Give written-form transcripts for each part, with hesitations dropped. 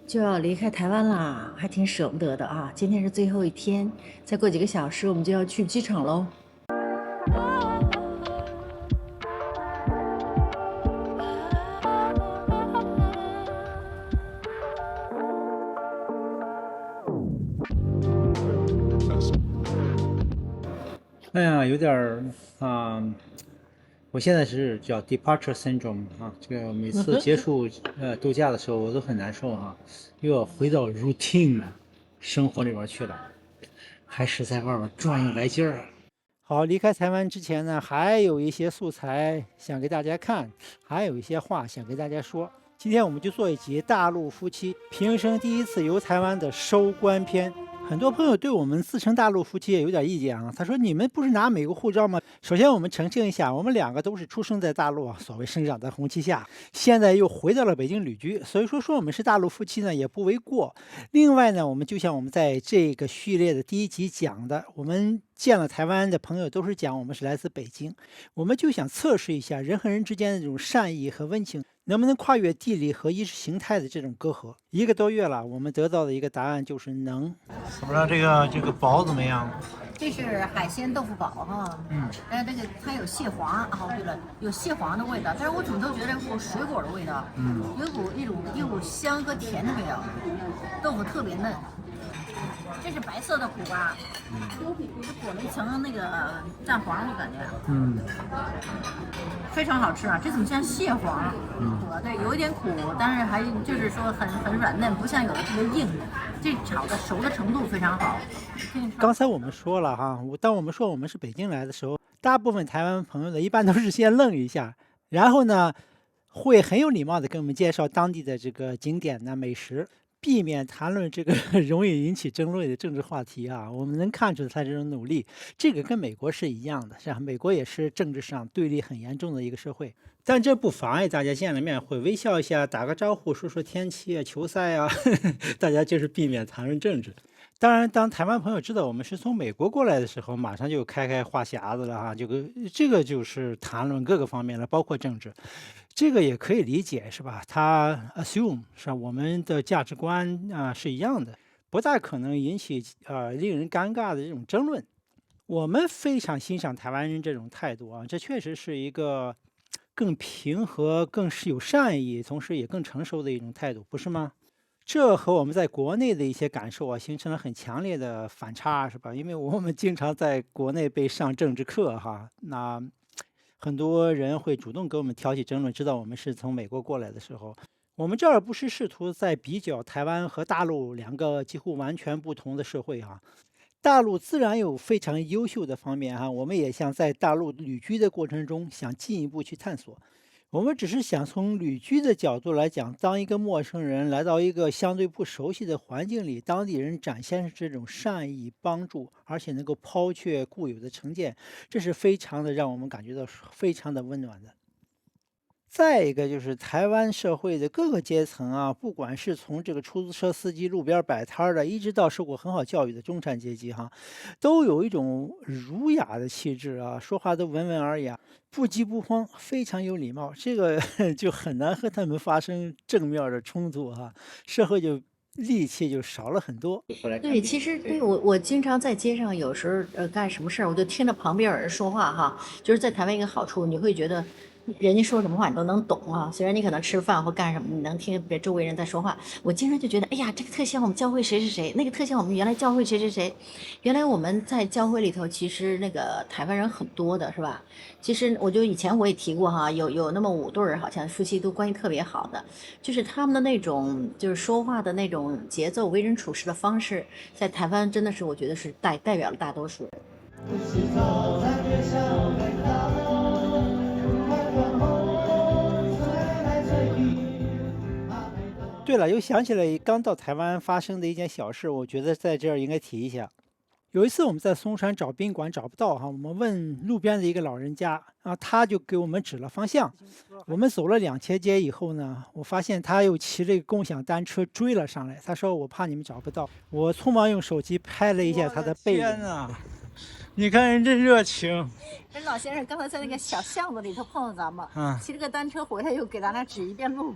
就要离开台湾啦，还挺舍不得的啊。今天是最后一天，再过几个小时我们就要去机场喽。哎呀，有点儿啊、我现在是叫 departure syndrome 啊，这个每次结束度假的时候我都很难受啊，又要回到 routine 生活里边去了，还是在外面转悠来劲儿。好，离开台湾之前呢，还有一些素材想给大家看，还有一些话想给大家说。今天我们就做一集大陆夫妻平生第一次游台湾的收官篇。很多朋友对我们自称大陆夫妻也有点意见啊，他说你们不是拿美国护照吗？首先我们澄清一下，我们两个都是出生在大陆啊，所谓生长在红旗下，现在又回到了北京旅居，所以说我们是大陆夫妻呢也不为过。另外呢，我们就像我们在这个序列的第一集讲的，我们见了台湾的朋友都是讲我们是来自北京，我们就想测试一下人和人之间的这种善意和温情能不能跨越地理和意识形态的这种隔阂。1个多月了，我们得到的一个答案就是能。怎么着，这个煲怎么样？这是海鲜豆腐煲哈，这个它有蟹黄哦，对了，有蟹黄的味道，但是我怎么都觉得有股水果的味道，有一股香和甜的味道，豆腐特别嫩。这是白色的苦瓜，是裹了一层那个蛋黄，我感觉，非常好吃啊！这怎么像蟹黄？对，有一点苦，但是还就是说很软嫩，不像有的特别硬。这炒的熟的程度非常好。刚才我们说了哈，当我们说我们是北京来的时候，大部分台湾朋友呢，一般都是先愣一下，然后呢，会很有礼貌的跟我们介绍当地的这个景点呢、美食，避免谈论这个容易引起争论的政治话题啊。我们能看出他这种努力，这个跟美国是一样的，是吧？美国也是政治上对立很严重的一个社会，但这不妨碍大家见了面会微笑一下，打个招呼，说说天气啊、球赛啊，大家就是避免谈论政治。当然，当台湾朋友知道我们是从美国过来的时候，马上就开话匣子了哈，这个就是谈论各个方面了，包括政治，这个也可以理解是吧？他 assume 是吧，我们的价值观是一样的，不大可能引起令人尴尬的这种争论。我们非常欣赏台湾人这种态度啊，这确实是一个更平和、更是有善意，同时也更成熟的一种态度，不是吗？这和我们在国内的一些感受啊，形成了很强烈的反差，是吧？因为我们经常在国内被上政治课哈，那很多人会主动跟我们挑起争论，知道我们是从美国过来的时候，我们这儿不是试图在比较台湾和大陆两个几乎完全不同的社会哈。大陆自然有非常优秀的方面哈，我们也想在大陆旅居的过程中想进一步去探索。我们只是想从旅居的角度来讲，当一个陌生人来到一个相对不熟悉的环境里，当地人展现这种善意帮助，而且能够抛却固有的成见，这是非常的让我们感觉到非常的温暖的。再一个就是台湾社会的各个阶层啊，不管是从这个出租车司机、路边摆摊儿的，一直到受过很好教育的中产阶级哈，都有一种儒雅的气质啊，说话都文文尔雅，不急不慌，非常有礼貌。这个就很难和他们发生正面的冲突哈，社会就戾气就少了很多。对，其实对我经常在街上，有时候干什么事儿，我就听着旁边有人说话哈，就是在台湾一个好处，你会觉得人家说什么话你都能懂啊。虽然你可能吃饭或干什么，你能听别周围人在说话，我经常就觉得，哎呀，这个特像我们教会谁谁谁，那个特像我们原来教会谁谁谁。原来我们在教会里头，其实那个台湾人很多的，是吧？其实我就以前我也提过哈，有那么5对儿，好像夫妻都关系特别好的，就是他们的那种就是说话的那种节奏、为人处事的方式，在台湾真的是我觉得是代表了大多数人。对了，又想起来刚到台湾发生的一件小事，我觉得在这儿应该提一下。有一次我们在松山找宾馆找不到哈，我们问路边的一个老人家啊，他就给我们指了方向。我们走了2条街以后呢，我发现他又骑着共享单车追了上来。他说我怕你们找不到，我匆忙用手机拍了一下他的背影。天哪，你看人这热情。人老先生刚才在那个小巷子里头碰到咱们，骑着个单车回来又给咱俩指一遍路。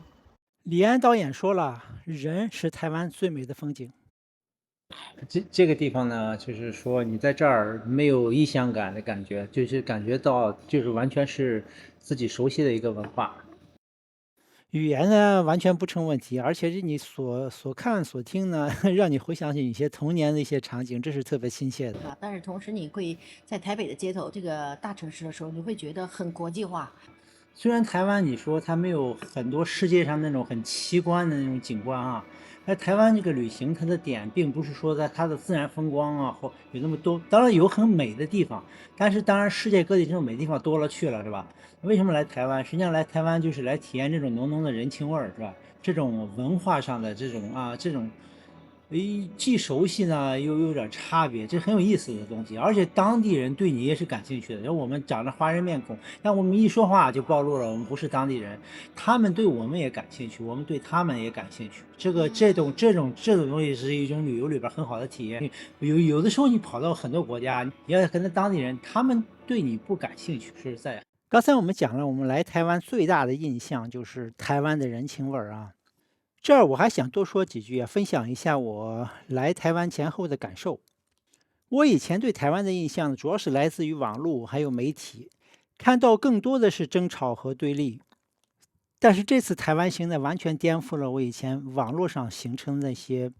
李安导演说了，人是台湾最美的风景。这个地方呢，就是说你在这儿没有异乡感的感觉，就是感觉到就是完全是自己熟悉的一个文化。语言呢完全不成问题，而且是你所看所听呢，让你回想起一些童年的一些场景，这是特别亲切的。啊，但是同时你会在台北的街头这个大城市的时候，你会觉得很国际化。虽然台湾你说它没有很多世界上那种很奇观的那种景观啊，但台湾这个旅行它的点并不是说在它的自然风光啊或有那么多，当然有很美的地方，但是当然世界各地这种美地方多了去了，是吧？为什么来台湾？实际上来台湾就是来体验这种浓浓的人情味儿，是吧？这种文化上的这种既熟悉呢，又有点差别，这很有意思的东西。而且当地人对你也是感兴趣的。然后我们长着华人面孔，但我们一说话就暴露了我们不是当地人。他们对我们也感兴趣，我们对他们也感兴趣。这种东西是一种旅游里边很好的体验。有的时候你跑到很多国家，你要跟那当地人，他们对你不感兴趣，说实在。刚才我们讲了，我们来台湾最大的印象就是台湾的人情味儿啊。这儿我还想多说几句啊，分享一下我来台湾前后的感受。我以前对台湾的印象主要是来自于网络还有媒体，看到更多的是争吵和对立。但是这次台湾行呢，完全颠覆了我以前网络上形成的那些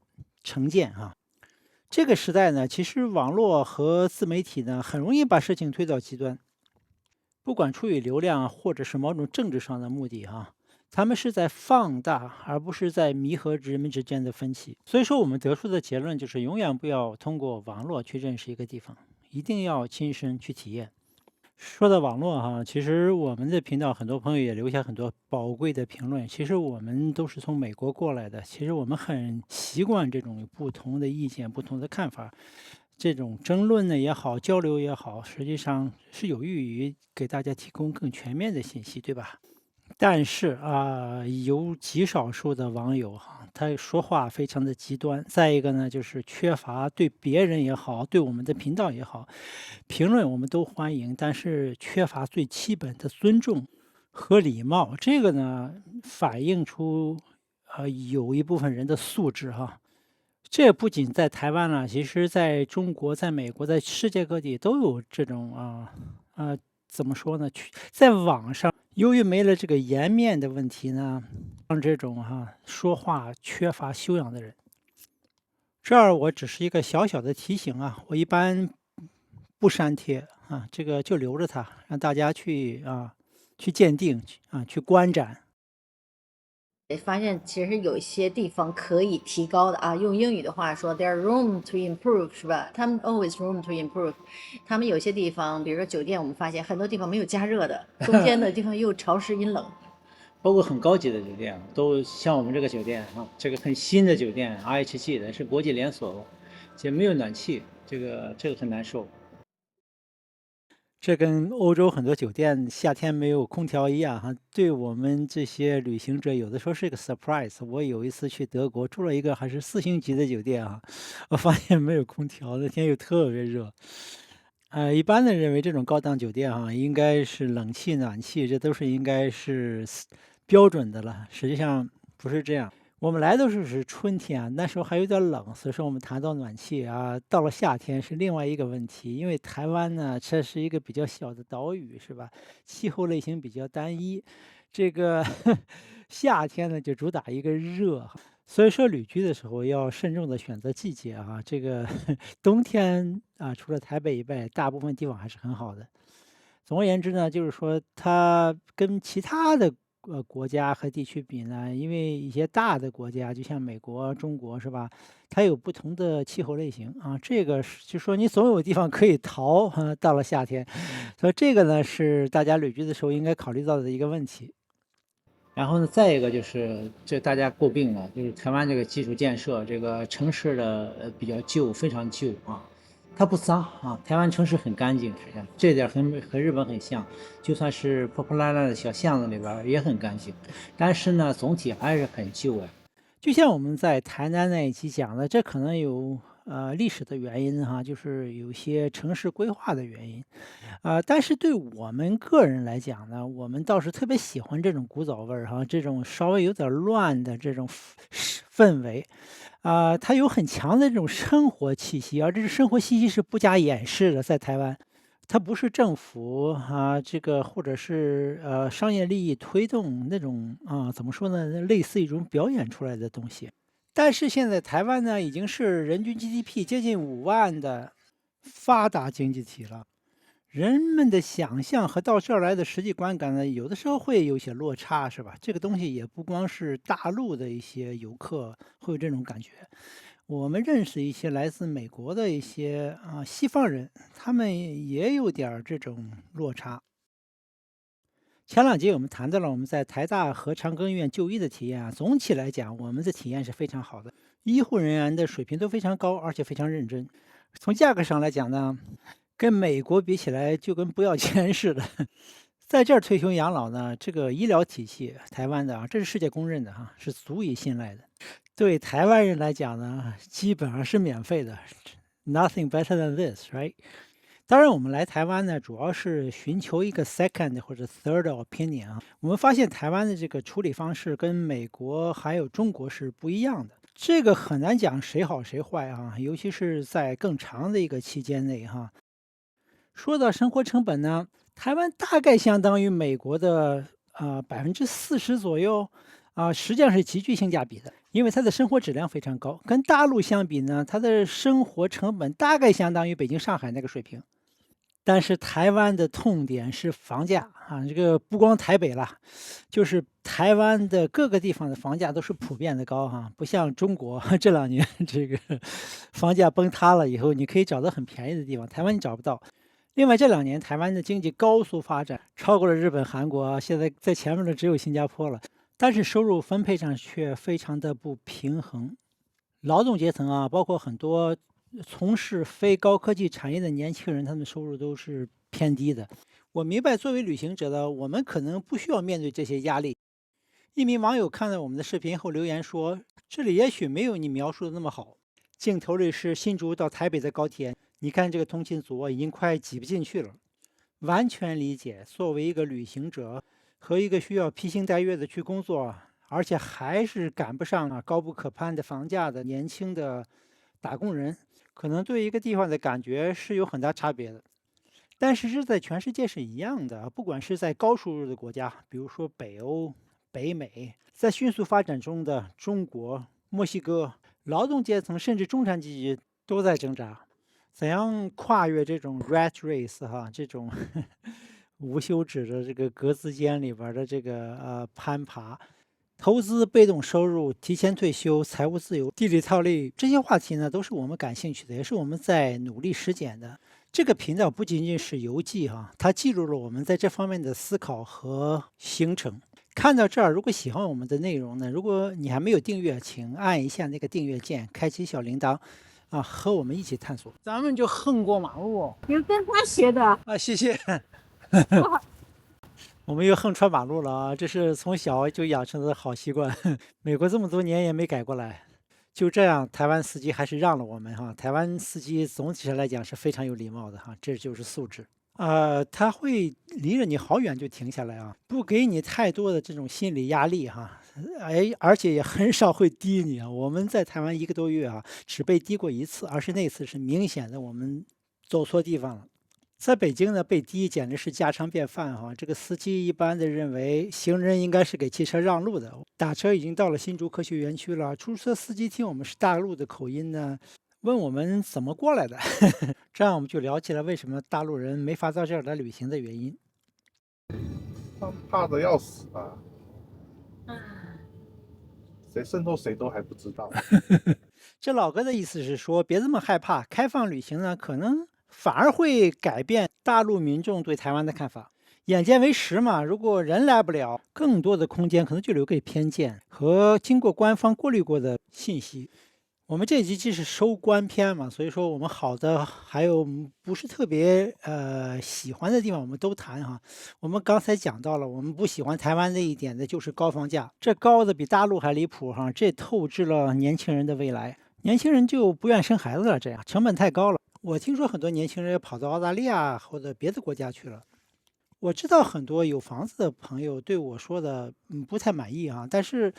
成见啊。这个时代呢，其实网络和自媒体呢，很容易把事情推到极端，不管出于流量或者是某种政治上的目的哈，他们是在放大，而不是在弥合人们之间的分歧。所以说，我们得出的结论就是，永远不要通过网络去认识一个地方，一定要亲身去体验。说到网络哈，其实我们的频道很多朋友也留下很多宝贵的评论。其实我们都是从美国过来的，其实我们很习惯这种不同的意见、不同的看法，这种争论呢也好，交流也好，实际上是有益于给大家提供更全面的信息，对吧？但是啊，有极少数的网友哈，他说话非常的极端。再一个呢，就是缺乏对别人也好，对我们的频道也好，评论我们都欢迎，但是缺乏最基本的尊重和礼貌。这个呢，反映出有一部分人的素质哈。这不仅在台湾了，其实在中国、在美国、在世界各地都有这种呃，怎么说呢？在网上，由于没了这个颜面的问题呢，让这种说话缺乏修养的人，这儿我只是一个小小的提醒啊，我一般不删帖啊，这个就留着它，让大家去鉴定去观展。发现其实有一些地方可以提高的啊，用英语的话说，there room to improve 是吧？他们 always room to improve。他们有些地方，比如说酒店，我们发现很多地方没有加热的，中间的地方又潮湿阴冷。包括很高级的酒店，都像我们这个酒店啊，这个很新的酒店 IHG 的是国际连锁，且没有暖气，这个很难受。这跟欧洲很多酒店夏天没有空调一样哈，对我们这些旅行者有的时候是个 surprise。我有一次去德国住了一个还是4星级的酒店啊，我发现没有空调，那天又特别热。一般的认为这种高档酒店应该是冷气、暖气，这都是应该是标准的了。实际上不是这样。我们来的时候是春天啊，那时候还有点冷，所以说我们谈到暖气啊，到了夏天是另外一个问题。因为台湾呢，这是一个比较小的岛屿，是吧？气候类型比较单一，这个夏天呢就主打一个热，所以说旅居的时候要慎重的选择季节啊。这个冬天啊，除了台北以外，大部分地方还是很好的。总而言之呢，就是说它跟其他的国家和地区比呢，因为一些大的国家，就像美国、中国是吧，它有不同的气候类型啊。这个是就说你总有地方可以逃到了夏天，所以这个呢是大家旅居的时候应该考虑到的一个问题。然后呢，再一个就是这大家诟病了，就是台湾这个基础建设，这个城市的比较旧，非常旧啊，它不脏啊，台湾城市很干净，实际上这点和日本很像，就算是破破烂烂的小巷子里边也很干净，但是呢，总体还是很旧哎。就像我们在台南那一期讲的，这可能有历史的原因哈，就是有些城市规划的原因。但是对我们个人来讲呢，我们倒是特别喜欢这种古早味儿哈，这种稍微有点儿乱的这种氛围。它有很强的这种生活气息，而这个生活气息是不加掩饰的，在台湾。它不是政府这个或者是商业利益推动那种怎么说呢，类似一种表演出来的东西。但是现在台湾呢，已经是人均 GDP 接近5万的发达经济体了。人们的想象和到这儿来的实际观感呢，有的时候会有些落差，是吧？这个东西也不光是大陆的一些游客会有这种感觉，我们认识一些来自美国的一些西方人，他们也有点儿这种落差。前两节我们谈到了我们在台大和长庚医院就医的体验总体来讲，我们的体验是非常好的，医护人员的水平都非常高，而且非常认真。从价格上来讲呢，跟美国比起来就跟不要钱似的。在这儿退休养老呢，这个医疗体系，台湾的这是世界公认的是足以信赖的。对台湾人来讲呢，基本上是免费的，nothing better than this，right？当然，我们来台湾呢，主要是寻求一个 second 或者 third opinion。我们发现台湾的这个处理方式跟美国还有中国是不一样的，这个很难讲谁好谁坏尤其是在更长的一个期间内说到生活成本呢，台湾大概相当于美国的40%左右实际上是极具性价比的，因为它的生活质量非常高。跟大陆相比呢，它的生活成本大概相当于北京、上海那个水平。但是台湾的痛点是房价这个不光台北了，就是台湾的各个地方的房价都是普遍的高不像中国这2年这个房价崩塌了以后，你可以找到很便宜的地方，台湾你找不到。另外这2年台湾的经济高速发展，超过了日本、韩国现在在前面的只有新加坡了，但是收入分配上却非常的不平衡。劳动阶层包括很多从事非高科技产业的年轻人，他们的收入都是偏低的。我明白，作为旅行者的我们可能不需要面对这些压力。一名网友看到我们的视频后留言说：“这里也许没有你描述的那么好。”镜头里是新竹到台北的高铁，你看这个通勤族已经快挤不进去了。完全理解，作为一个旅行者和一个需要披星戴月的去工作，而且还是赶不上高不可攀的房价的年轻的打工人，可能对一个地方的感觉是有很大差别的。但是这在全世界是一样的，不管是在高收入的国家，比如说北欧、北美，在迅速发展中的中国、墨西哥，劳动阶层甚至中产阶级都在挣扎，怎样跨越这种 rat race 这种无休止的这个格子间里边的这个攀爬。投资、被动收入、提前退休、财务自由、地理套利，这些话题呢，都是我们感兴趣的，也是我们在努力实践的。这个频道不仅仅是游记它记录了我们在这方面的思考和行程。看到这儿，如果喜欢我们的内容呢，如果你还没有订阅，请按一下那个订阅键，开启小铃铛和我们一起探索。咱们就横过马路。你跟他学的谢谢。我们又横穿马路了这是从小就养成的好习惯，美国这么多年也没改过来。就这样，台湾司机还是让了我们台湾司机总体上来讲是非常有礼貌的这就是素质。他会离着你好远就停下来不给你太多的这种心理压力而且也很少会滴你我们在台湾1个多月只被滴过1次，而是那次是明显的我们走错地方了。在北京呢，被滴简直是家常便饭这个司机一般的认为行人应该是给汽车让路的。打车已经到了新竹科学园区了，出租车司机听我们是大陆的口音呢，问我们怎么过来的。这样我们就聊起了为什么大陆人没法到这儿来旅行的原因。他们怕的要死谁渗透谁都还不知道。这老哥的意思是说，别这么害怕，开放旅行呢，可能反而会改变大陆民众对台湾的看法。眼见为实嘛，如果人来不了，更多的空间可能就留给偏见和经过官方过滤过的信息。我们这集既是收官篇嘛，所以说我们好的还有不是特别喜欢的地方我们都谈我们刚才讲到了，我们不喜欢台湾的一点的就是高房价，这高的比大陆还离谱这透支了年轻人的未来。年轻人就不愿生孩子了，这样成本太高了。我听说很多年轻人也跑到澳大利亚或者别的国家去了。我知道很多有房子的朋友对我说的，不太满意啊，但是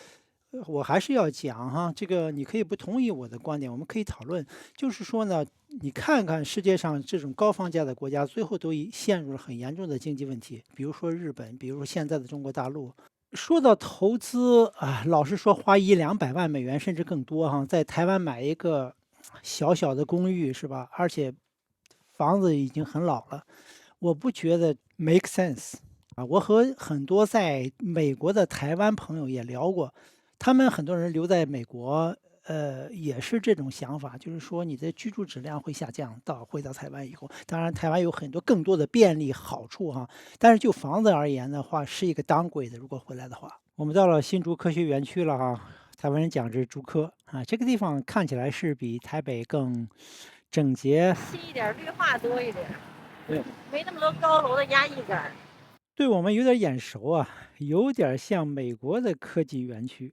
我还是要讲哈，这个你可以不同意我的观点，我们可以讨论。就是说呢，你看看世界上这种高房价的国家，最后都陷入了很严重的经济问题，比如说日本，比如说现在的中国大陆。说到投资啊，老实说，花100-200万美元甚至更多哈，在台湾买一个小小的公寓是吧？而且房子已经很老了，我不觉得 make sense 啊。我和很多在美国的台湾朋友也聊过，他们很多人留在美国，也是这种想法，就是说你的居住质量会下降，回到台湾以后，当然台湾有很多更多的便利好处哈，但是就房子而言的话，是一个downgrade如果回来的话。我们到了新竹科学园区了哈，台湾人讲这是竹科啊，这个地方看起来是比台北更整洁，新一点，绿化多一点，对，没那么多高楼的压抑感。对我们有点眼熟啊，有点像美国的科技园区。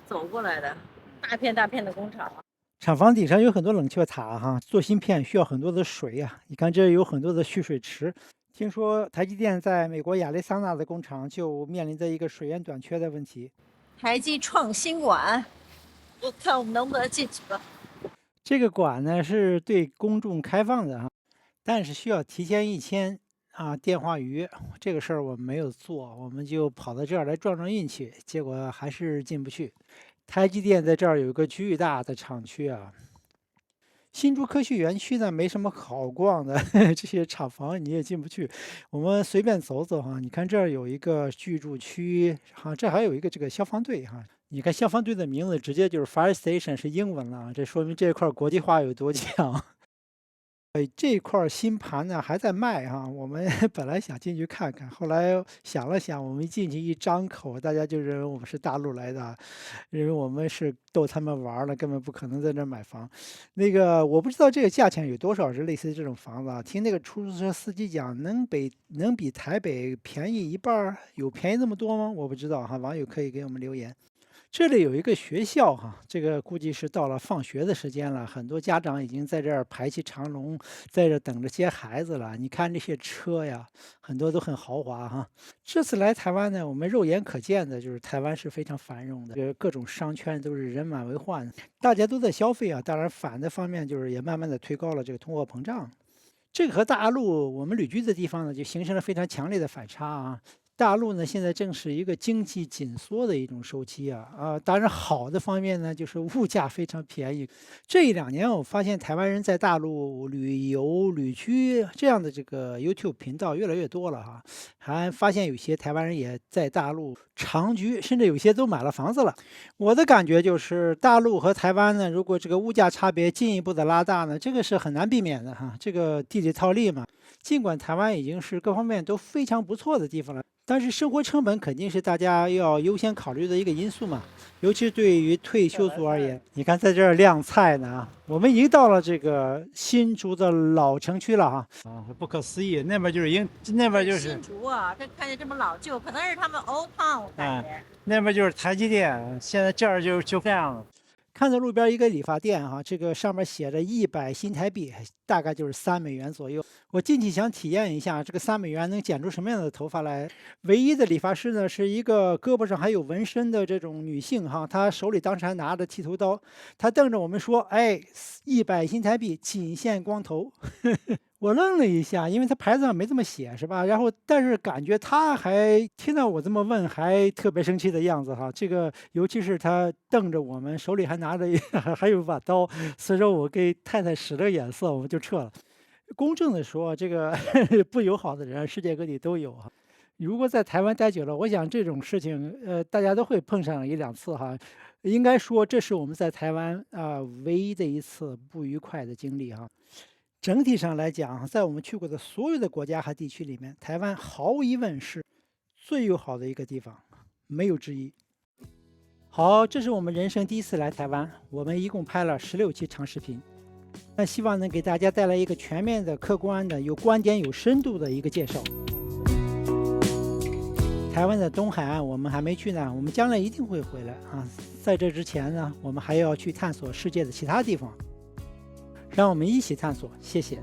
走过来的，大片大片的工厂。厂房顶上有很多冷却塔哈，做芯片需要很多的水啊。你看这有很多的蓄水池。听说台积电在美国亚利桑那的工厂就面临着一个水源短缺的问题。台积创新馆，看我们能不能进去吧。这个馆呢是对公众开放的哈，但是需要提前一签电话预约。这个事儿我们没有做，我们就跑到这儿来撞撞运气，结果还是进不去。台积电在这儿有一个巨大的厂区啊。新竹科学园区呢没什么好逛的，这些厂房你也进不去。我们随便走走哈，你看这儿有一个居住区哈，这还有一个这个消防队哈。你看消防队的名字直接就是 fire station 是英文了，这说明这块国际化有多强。这块新盘呢还在卖哈，我们本来想进去看看，后来想了想，我们一进去一张口，大家就认为我们是大陆来的，认为我们是逗他们玩了，根本不可能在那儿买房。那个我不知道这个价钱有多少是类似这种房子啊？听那个出租车司机讲，能比台北便宜一半儿，有便宜那么多吗？我不知道哈，网友可以给我们留言。这里有一个学校哈，这个估计是到了放学的时间了，很多家长已经在这儿排起长龙，在这等着接孩子了。你看这些车呀，很多都很豪华哈。这次来台湾呢，我们肉眼可见的就是台湾是非常繁荣的，各种商圈都是人满为患，大家都在消费啊。当然反的方面就是也慢慢的推高了这个通货膨胀。这个和大陆我们旅居的地方呢，就形成了非常强烈的反差啊。大陆呢，现在正是一个经济紧缩的一种周期当然好的方面呢，就是物价非常便宜。这1-2年，我发现台湾人在大陆旅游旅居这样的这个 YouTube 频道越来越多了哈，还发现有些台湾人也在大陆长居，甚至有些都买了房子了。我的感觉就是，大陆和台湾呢，如果这个物价差别进一步的拉大呢，这个是很难避免的哈，这个地理套利嘛。尽管台湾已经是各方面都非常不错的地方了，但是生活成本肯定是大家要优先考虑的一个因素嘛，尤其对于退休族而言。你看在这儿晾菜呢我们已经到了这个新竹的老城区了哈。不可思议，那边就是那边就是新竹啊，这看见这么老旧，可能是他们 old town 感觉。那边就是台积电，现在这儿就这样了。看到路边一个理发店哈，这个上面写着100新台币，大概就是3美元左右。我进去想体验一下这个3美元能剪出什么样的头发来。唯一的理发师呢是一个胳膊上还有纹身的这种女性哈，她手里当时还拿着剃头刀，她瞪着我们说：“哎，100新台币，仅限光头。”我愣了一下，因为他牌子上没这么写，是吧？然后，但是感觉他还听到我这么问，还特别生气的样子哈。这个，尤其是他瞪着我们，手里还拿着还有把刀。所以说我给太太使了个眼色，我们就撤了。公正的说，这个不友好的人世界各地都有哈。如果在台湾待久了，我想这种事情，大家都会碰上1-2次哈。应该说，这是我们在台湾唯一的一次不愉快的经历哈。整体上来讲，在我们去过的所有的国家和地区里面，台湾毫无疑问是最友好的一个地方，没有之一。好，这是我们人生第一次来台湾，我们一共拍了16期长视频，那希望能给大家带来一个全面的、客观的、有观点、有深度的一个介绍。台台湾的东海岸我们还没去呢，我们将来一定会回来啊。在这之前呢，我们还要去探索世界的其他地方，让我们一起探索。谢谢。